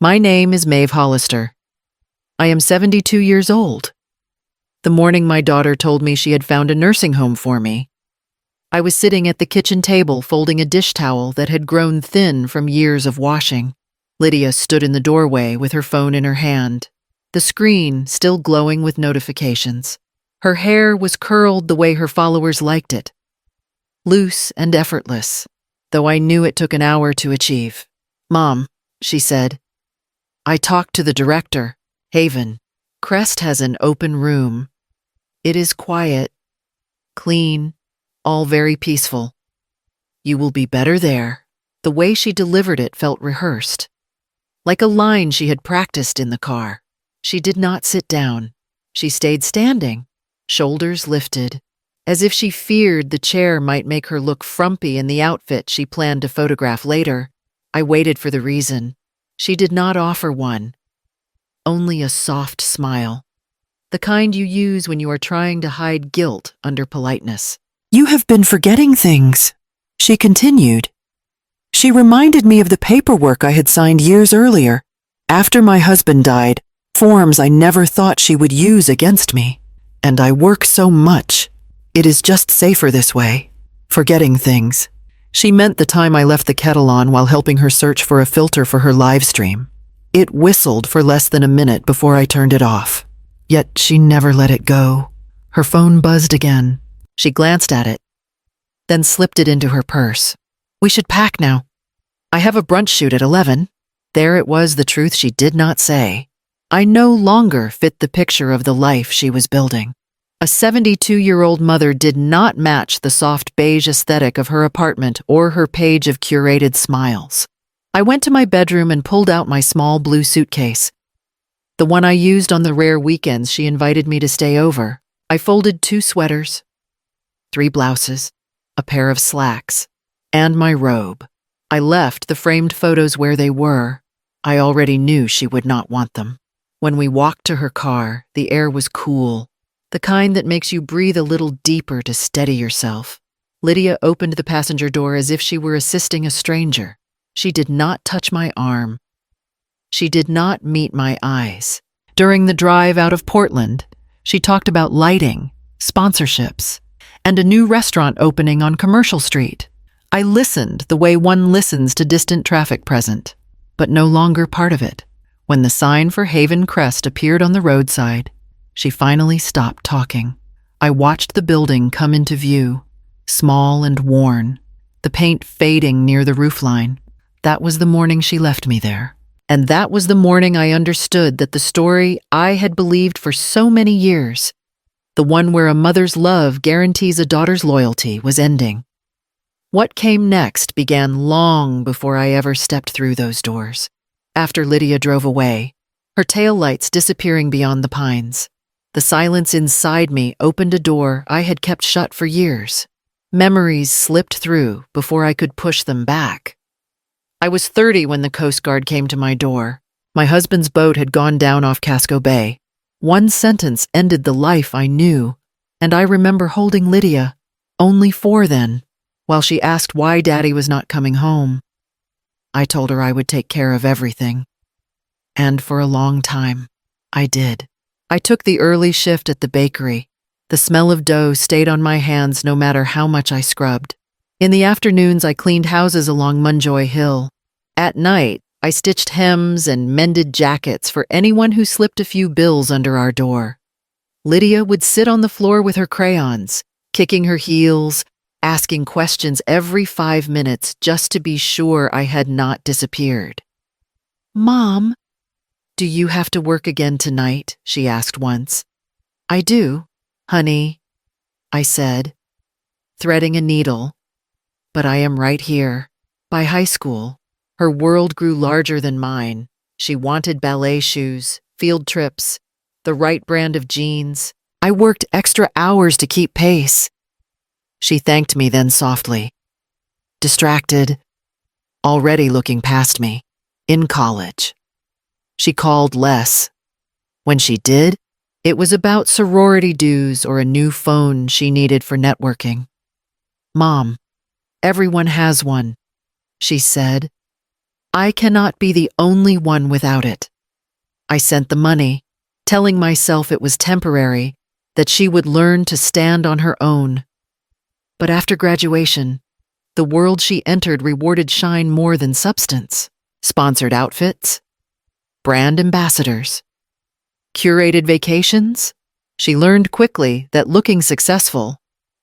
My name is Maeve Hollister. I am 72 years old. The morning my daughter told me she had found a nursing home for me, I was sitting at the kitchen table folding a dish towel that had grown thin from years of washing. Lydia stood in the doorway with her phone in her hand, the screen still glowing with notifications. Her hair was curled the way her followers liked it, loose and effortless, though I knew it took an hour to achieve. "Mom," she said, "I talked to the director, Haven. Crest has an open room. It is quiet, clean, all very peaceful. You will be better there." The way she delivered it felt rehearsed, like a line she had practiced in the car. She did not sit down. She stayed standing, shoulders lifted, as if she feared the chair might make her look frumpy in the outfit she planned to photograph later. I waited for the reason. She did not offer one, only a soft smile, the kind you use when you are trying to hide guilt under politeness. "You have been forgetting things," she continued. She reminded me of the paperwork I had signed years earlier, after my husband died, forms I never thought she would use against me. And I work so much. It is just safer this way, forgetting things. She meant the time I left the kettle on while helping her search for a filter for her live stream. It whistled for less than a minute before I turned it off. Yet she never let it go. Her phone buzzed again. She glanced at it, then slipped it into her purse. "We should pack now. I have a brunch shoot at 11. There it was, the truth she did not say. I no longer fit the picture of the life she was building. A 72-year-old mother did not match the soft beige aesthetic of her apartment or her page of curated smiles. I went to my bedroom and pulled out my small blue suitcase, the one I used on the rare weekends she invited me to stay over. I folded 2 sweaters, 3 blouses, a pair of slacks, and my robe. I left the framed photos where they were. I already knew she would not want them. When we walked to her car, the air was cool, the kind that makes you breathe a little deeper to steady yourself. Lydia opened the passenger door as if she were assisting a stranger. She did not touch my arm. She did not meet my eyes. During the drive out of Portland, she talked about lighting, sponsorships, and a new restaurant opening on Commercial Street. I listened the way one listens to distant traffic present, but no longer part of it. When the sign for Haven Crest appeared on the roadside, she finally stopped talking. I watched the building come into view, small and worn, the paint fading near the roofline. That was the morning she left me there. And that was the morning I understood that the story I had believed for so many years, the one where a mother's love guarantees a daughter's loyalty, was ending. What came next began long before I ever stepped through those doors. After Lydia drove away, her taillights disappearing beyond the pines, the silence inside me opened a door I had kept shut for years. Memories slipped through before I could push them back. I was 30 when the Coast Guard came to my door. My husband's boat had gone down off Casco Bay. One sentence ended the life I knew, and I remember holding Lydia, only 4 then, while she asked why Daddy was not coming home. I told her I would take care of everything. And for a long time, I did. I took the early shift at the bakery. The smell of dough stayed on my hands no matter how much I scrubbed. In the afternoons, I cleaned houses along Munjoy Hill. At night, I stitched hems and mended jackets for anyone who slipped a few bills under our door. Lydia would sit on the floor with her crayons, kicking her heels, asking questions every 5 minutes just to be sure I had not disappeared. "Mom, do you have to work again tonight?" she asked once. "I do, honey," I said, threading a needle. "But I am right here." By high school, her world grew larger than mine. She wanted ballet shoes, field trips, the right brand of jeans. I worked extra hours to keep pace. She thanked me then softly, distracted, already looking past me, in college. She called less. When she did, it was about sorority dues or a new phone she needed for networking. "Mom, everyone has one," she said. I cannot be the only one without it. I sent the money, telling myself it was temporary, that she would learn to stand on her own. But after graduation, the world she entered rewarded shine more than substance. Sponsored outfits, brand ambassadors, curated vacations. She learned quickly that looking successful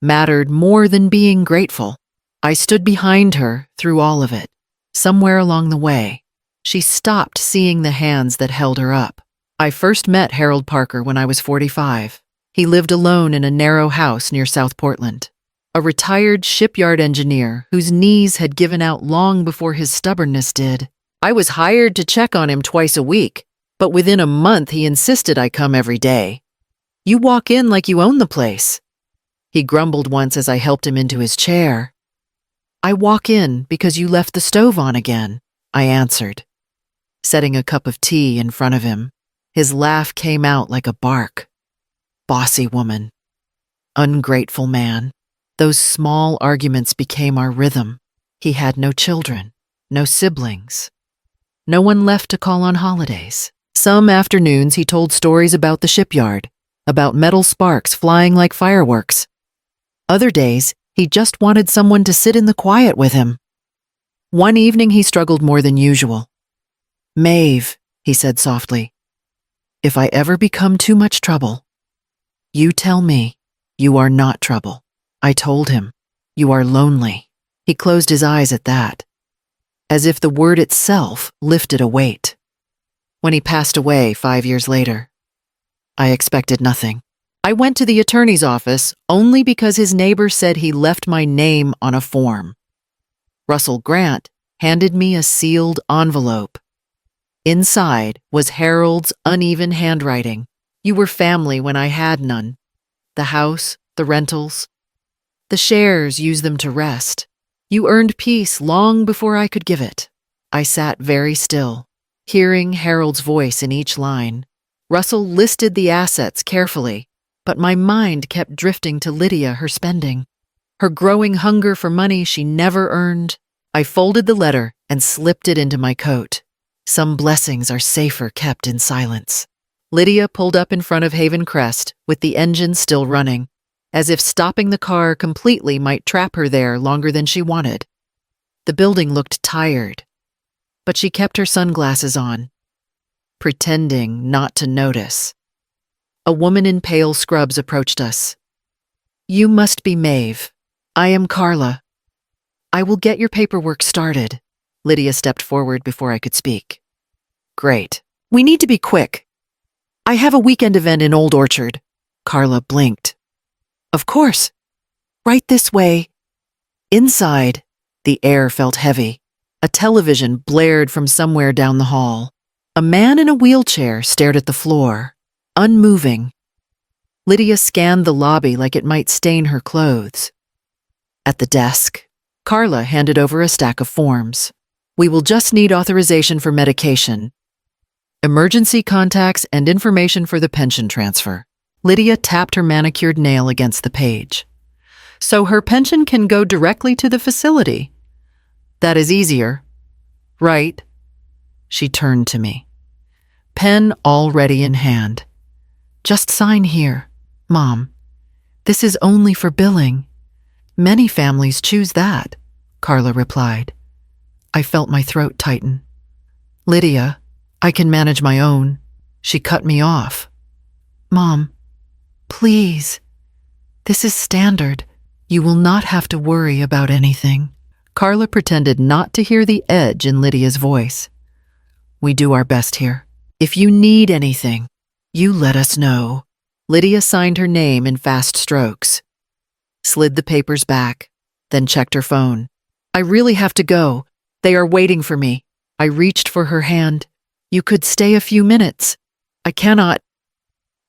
mattered more than being grateful. I stood behind her through all of it. Somewhere along the way, she stopped seeing the hands that held her up. I first met Harold Parker when I was 45. He lived alone in a narrow house near South Portland. A retired shipyard engineer whose knees had given out long before his stubbornness did. I was hired to check on him twice a week, but within a month he insisted I come every day. "You walk in like you own the place," he grumbled once as I helped him into his chair. "I walk in because you left the stove on again," I answered, setting a cup of tea in front of him. His laugh came out like a bark. Bossy woman. Ungrateful man. Those small arguments became our rhythm. He had no children, no siblings. No one left to call on holidays. Some afternoons he told stories about the shipyard, about metal sparks flying like fireworks. Other days, he just wanted someone to sit in the quiet with him. One evening he struggled more than usual. "Maeve," he said softly, "if I ever become too much trouble, you tell me you are not trouble." I told him, "You are lonely." He closed his eyes at that, as if the word itself lifted a weight. When he passed away 5 years later, I expected nothing. I went to the attorney's office only because his neighbor said he left my name on a form. Russell Grant handed me a sealed envelope. Inside was Harold's uneven handwriting. "You were family when I had none. The house, the rentals, the shares, use them to rest. You earned peace long before I could give it." I sat very still, hearing Harold's voice in each line. Russell listed the assets carefully, but my mind kept drifting to Lydia, her spending, her growing hunger for money she never earned. I folded the letter and slipped it into my coat. Some blessings are safer kept in silence. Lydia pulled up in front of Haven Crest with the engine still running, as if stopping the car completely might trap her there longer than she wanted. The building looked tired, but she kept her sunglasses on, pretending not to notice. A woman in pale scrubs approached us. "You must be Maeve. I am Carla. I will get your paperwork started." Lydia stepped forward before I could speak. "Great. We need to be quick. I have a weekend event in Old Orchard." Carla blinked. "Of course. Right this way." Inside, the air felt heavy. A television blared from somewhere down the hall. A man in a wheelchair stared at the floor, unmoving. Lydia scanned the lobby like it might stain her clothes. At the desk, Carla handed over a stack of forms. "We will just need authorization for medication, emergency contacts, and information for the pension transfer." Lydia tapped her manicured nail against the page. "So her pension can go directly to the facility. That is easier, right?" She turned to me, pen already in hand. "Just sign here, Mom. This is only for billing. Many families choose that," Carla replied. I felt my throat tighten. "Lydia, I can manage my own." She cut me off. "Mom, please. This is standard. You will not have to worry about anything." Carla pretended not to hear the edge in Lydia's voice. "We do our best here. If you need anything, you let us know." Lydia signed her name in fast strokes, slid the papers back, then checked her phone. "I really have to go. They are waiting for me." I reached for her hand. "You could stay a few minutes." "I cannot."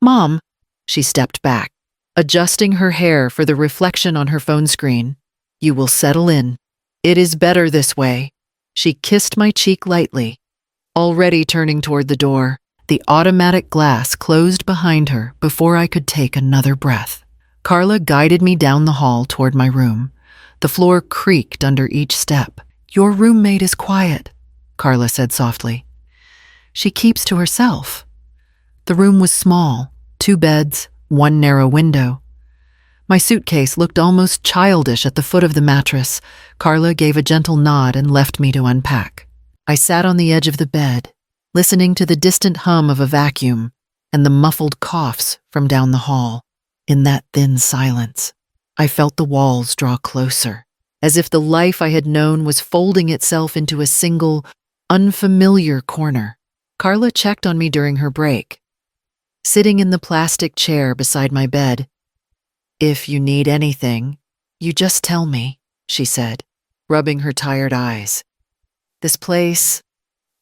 "Mom." She stepped back, adjusting her hair for the reflection on her phone screen. "You will settle in. It is better this way." She kissed my cheek lightly, already turning toward the door. The automatic glass closed behind her before I could take another breath. Carla guided me down the hall toward my room. The floor creaked under each step. "Your roommate is quiet," Carla said softly. She keeps to herself. The room was small, 2 beds, 1 narrow window. My suitcase looked almost childish at the foot of the mattress. Carla gave a gentle nod and left me to unpack. I sat on the edge of the bed, listening to the distant hum of a vacuum and the muffled coughs from down the hall. In that thin silence, I felt the walls draw closer, as if the life I had known was folding itself into a single, unfamiliar corner. Carla checked on me during her break, sitting in the plastic chair beside my bed. "If you need anything, you just tell me," she said, rubbing her tired eyes. "This place,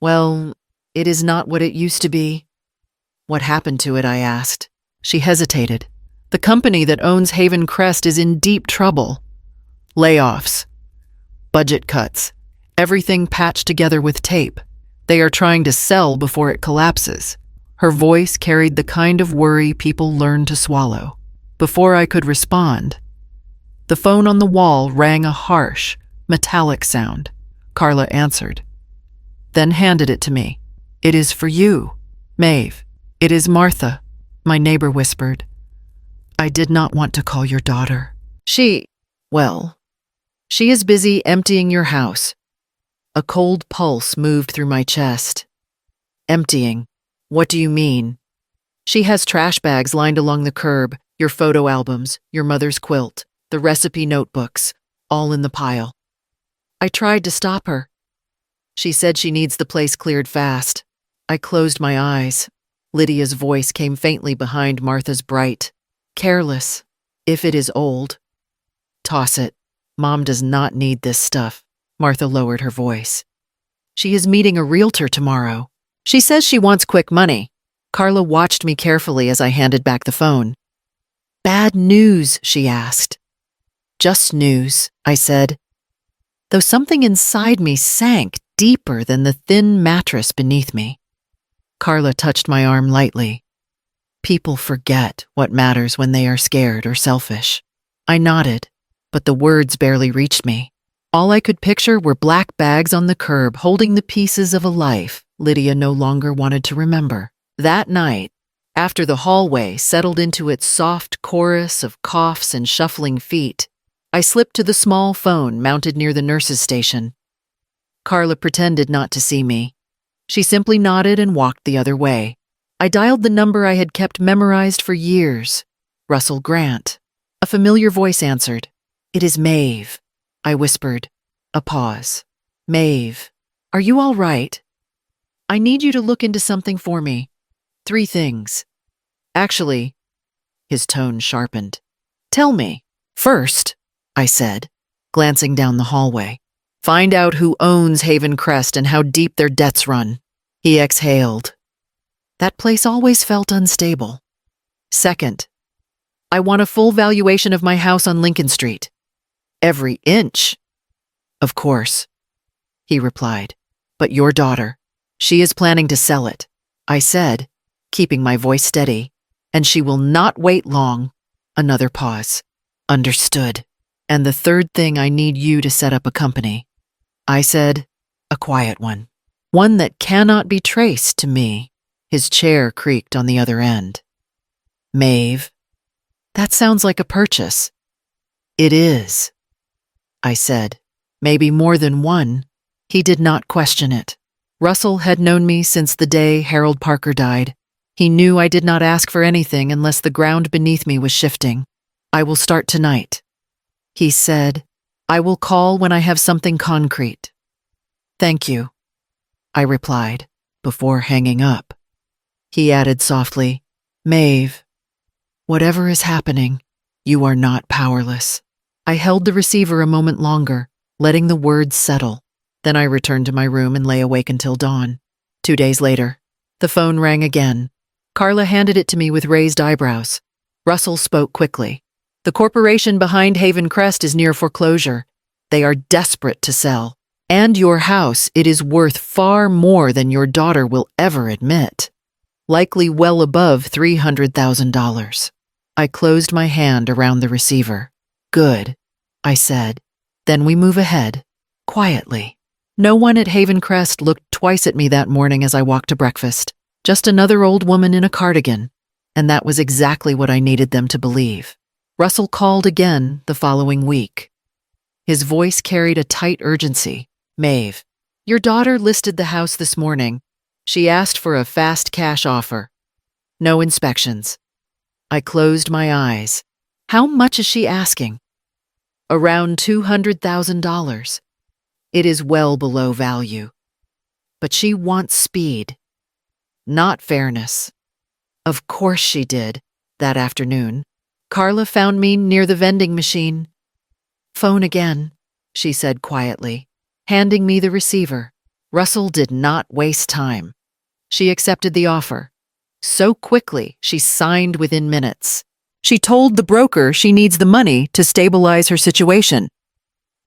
well, it is not what it used to be." "What happened to it?" I asked. She hesitated. "The company that owns Haven Crest is in deep trouble. Layoffs, budget cuts, everything patched together with tape. They are trying to sell before it collapses." Her voice carried the kind of worry people learn to swallow. Before I could respond, the phone on the wall rang a harsh, metallic sound. Carla answered, then handed it to me. "It is for you, Maeve. It is Martha," my neighbor whispered. "I did not want to call your daughter. She is busy emptying your house." A cold pulse moved through my chest. "Emptying? What do you mean?" "She has trash bags lined along the curb, your photo albums, your mother's quilt, the recipe notebooks, all in the pile." I tried to stop her. "She said she needs the place cleared fast." I closed my eyes. Lydia's voice came faintly behind Martha's bright. "Careless. If it is old, toss it. Mom does not need this stuff." Martha lowered her voice. "She is meeting a realtor tomorrow. She says she wants quick money." Carla watched me carefully as I handed back the phone. "Bad news?" she asked. "Just news," I said, though something inside me sank deeper than the thin mattress beneath me. Carla touched my arm lightly. "People forget what matters when they are scared or selfish." I nodded, but the words barely reached me. All I could picture were black bags on the curb holding the pieces of a life Lydia no longer wanted to remember. That night, after the hallway settled into its soft chorus of coughs and shuffling feet, I slipped to the small phone mounted near the nurse's station. Carla pretended not to see me. She simply nodded and walked the other way. I dialed the number I had kept memorized for years. Russell Grant. A familiar voice answered. "It is Maeve," I whispered. A pause. "Maeve, are you all right? I need you to look into something for me. 3 things. Actually," his tone sharpened. "Tell me. First," I said, glancing down the hallway, "find out who owns Haven Crest and how deep their debts run." He exhaled. That place always felt unstable. "Second, I want a full valuation of my house on Lincoln Street. Every inch." "Of course," he replied. "But your daughter, she is planning to sell it," I said, keeping my voice steady. "And she will not wait long." Another pause. "Understood. And the third thing, I need you to set up a company." I said, "A quiet one. One that cannot be traced to me." His chair creaked on the other end. "Maeve, that sounds like a purchase." "It is," I said. "Maybe more than one." He did not question it. Russell had known me since the day Harold Parker died. He knew I did not ask for anything unless the ground beneath me was shifting. "I will start tonight," he said. "I will call when I have something concrete." "Thank you," I replied, before hanging up. He added softly, "Maeve, whatever is happening, you are not powerless." I held the receiver a moment longer, letting the words settle. Then I returned to my room and lay awake until dawn. 2 days later, the phone rang again. Carla handed it to me with raised eyebrows. Russell spoke quickly. "The corporation behind Haven Crest is near foreclosure. They are desperate to sell. And your house, it is worth far more than your daughter will ever admit. Likely well above $300,000. I closed my hand around the receiver. "Good," I said. "Then we move ahead, quietly." No one at Haven Crest looked twice at me that morning as I walked to breakfast. Just another old woman in a cardigan. And that was exactly what I needed them to believe. Russell called again the following week. His voice carried a tight urgency. Maeve, your daughter listed the house this morning. She asked for a fast cash offer. No inspections. I closed my eyes. How much is she asking? Around $200,000. It is well below value. But she wants speed, not fairness. Of course she did, that afternoon. Carla found me near the vending machine. Phone again, she said quietly, handing me the receiver. Russell did not waste time. She accepted the offer. So quickly, she signed within minutes. She told the broker she needs the money to stabilize her situation.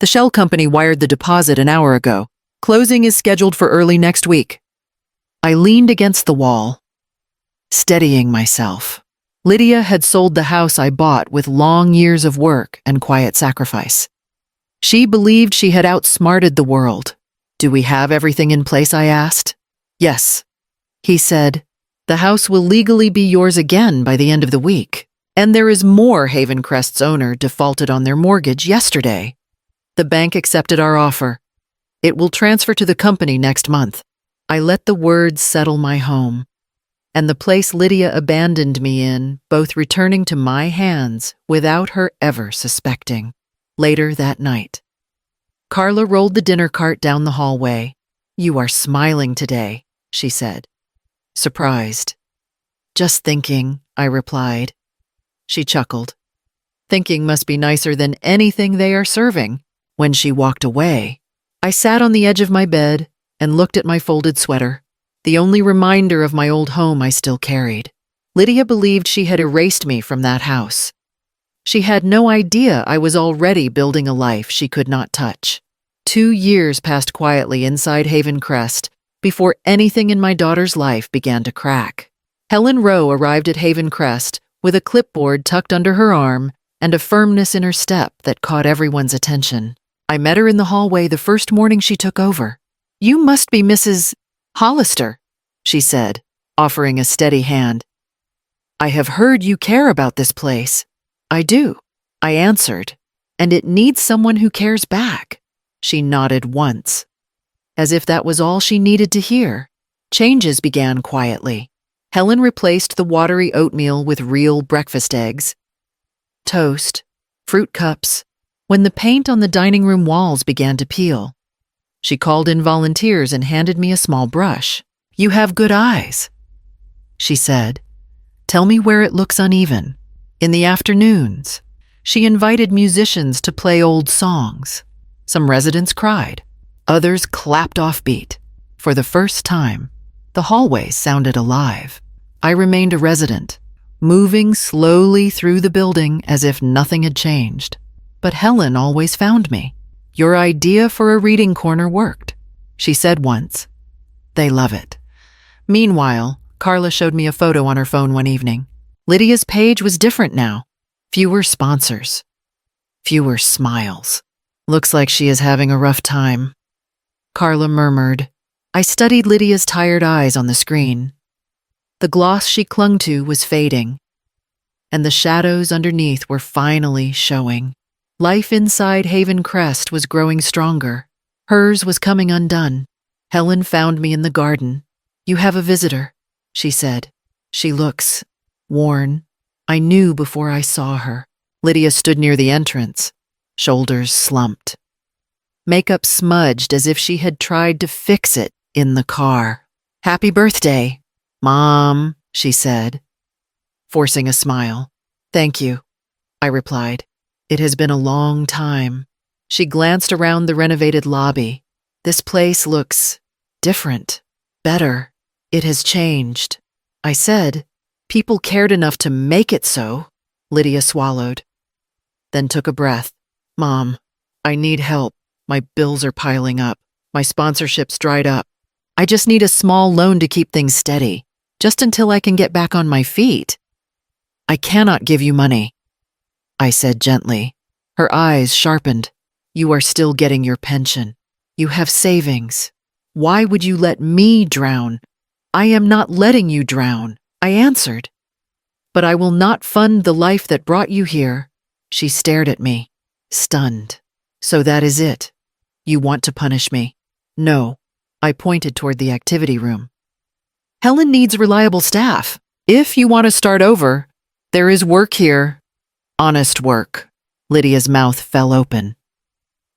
The shell company wired the deposit an hour ago. Closing is scheduled for early next week. I leaned against the wall, steadying myself. Lydia had sold the house I bought with long years of work and quiet sacrifice. She believed she had outsmarted the world. Do we have everything in place, I asked. Yes. He said, the house will legally be yours again by the end of the week. And there is more. Haven Crest's owner defaulted on their mortgage yesterday. The bank accepted our offer. It will transfer to the company next month. I let the words settle my home. And the place Lydia abandoned me in, both returning to my hands without her ever suspecting. Later that night, Carla rolled the dinner cart down the hallway. You are smiling today, she said. Surprised. Just thinking, I replied. She chuckled. Thinking must be nicer than anything they are serving. When she walked away, I sat on the edge of my bed and looked at my folded sweater, the only reminder of my old home I still carried. Lydia believed she had erased me from that house. She had no idea I was already building a life she could not touch. 2 years passed quietly inside Haven Crest before anything in my daughter's life began to crack. Helen Rowe arrived at Haven Crest with a clipboard tucked under her arm and a firmness in her step that caught everyone's attention. I met her in the hallway the first morning she took over. You must be Mrs. Hollister, she said, offering a steady hand. I have heard you care about this place. I do, I answered, and it needs someone who cares back. She nodded once, as if that was all she needed to hear. Changes began quietly. Helen replaced the watery oatmeal with real breakfast eggs, toast, fruit cups. When the paint on the dining room walls began to peel, she called in volunteers and handed me a small brush. You have good eyes, she said. Tell me where it looks uneven. In the afternoons, she invited musicians to play old songs. Some residents cried. Others clapped offbeat. For the first time, the hallways sounded alive. I remained a resident, moving slowly through the building as if nothing had changed. But Helen always found me. Your idea for a reading corner worked, she said once. They love it. Meanwhile, Carla showed me a photo on her phone one evening. Lydia's page was different now. Fewer sponsors. Fewer smiles. Looks like she is having a rough time. Carla murmured. I studied Lydia's tired eyes on the screen. The gloss she clung to was fading, and the shadows underneath were finally showing. Life inside Haven Crest was growing stronger. Hers was coming undone. Helen found me in the garden. You have a visitor, she said. She looks worn. I knew before I saw her. Lydia stood near the entrance, shoulders slumped. Makeup smudged as if she had tried to fix it in the car. Happy birthday, Mom, she said, forcing a smile. Thank you, I replied. It has been a long time. She glanced around the renovated lobby. This place looks different, better. It has changed. I said, people cared enough to make it so. Lydia swallowed, then took a breath. Mom, I need help. My bills are piling up. My sponsorships dried up. I just need a small loan to keep things steady, just until I can get back on my feet. I cannot give you money, I said gently. Her eyes sharpened. You are still getting your pension. You have savings. Why would you let me drown? I am not letting you drown, I answered. But I will not fund the life that brought you here. She stared at me, stunned. So that is it. You want to punish me? No. I pointed toward the activity room. Helen needs reliable staff. If you want to start over, there is work here. Honest work. Lydia's mouth fell open.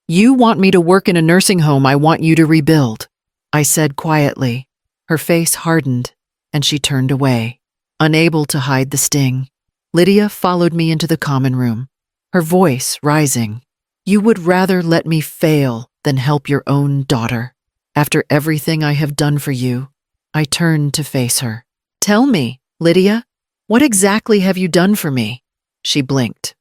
You want me to work in a nursing home I want you to rebuild, I said quietly. Her face hardened, and she turned away, unable to hide the sting. Lydia followed me into the common room, her voice rising. You would rather let me fail than help your own daughter. After everything I have done for you, I turned to face her. Tell me, Lydia, what exactly have you done for me? She blinked.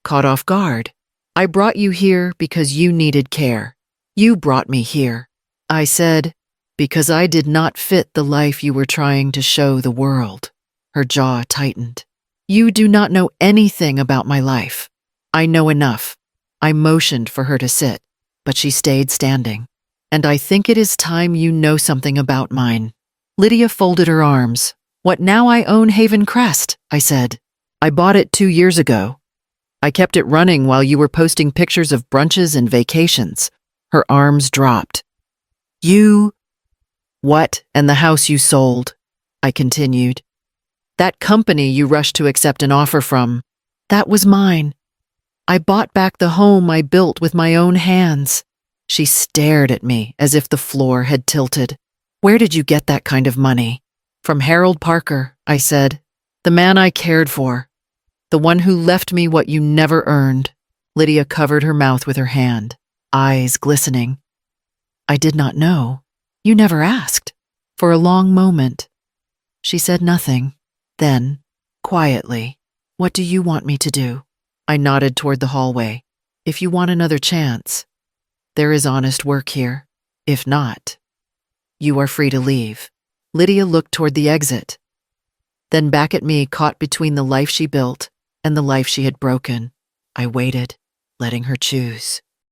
Caught off guard. I brought you here because you needed care. You brought me here. I said, because I did not fit the life you were trying to show the world. Her jaw tightened. You do not know anything about my life. I know enough. I motioned for her to sit, but she stayed standing. And I think it is time you know something about mine. Lydia folded her arms. What now I own Haven Crest, I said. I bought it 2 years ago. I kept it running while you were posting pictures of brunches and vacations. Her arms dropped. You... What, and the house you sold, I continued. That company you rushed to accept an offer from, that was mine. I bought back the home I built with my own hands. She stared at me as if the floor had tilted. Where did you get that kind of money? From Harold Parker, I said. The man I cared for. The one who left me what you never earned. Lydia covered her mouth with her hand, eyes glistening. I did not know. You never asked. For a long moment. She said nothing. Then, quietly, what do you want me to do? I nodded toward the hallway. If you want another chance, there is honest work here. If not, you are free to leave. Lydia looked toward the exit, then back at me, caught between the life she built and the life she had broken. I waited, letting her choose.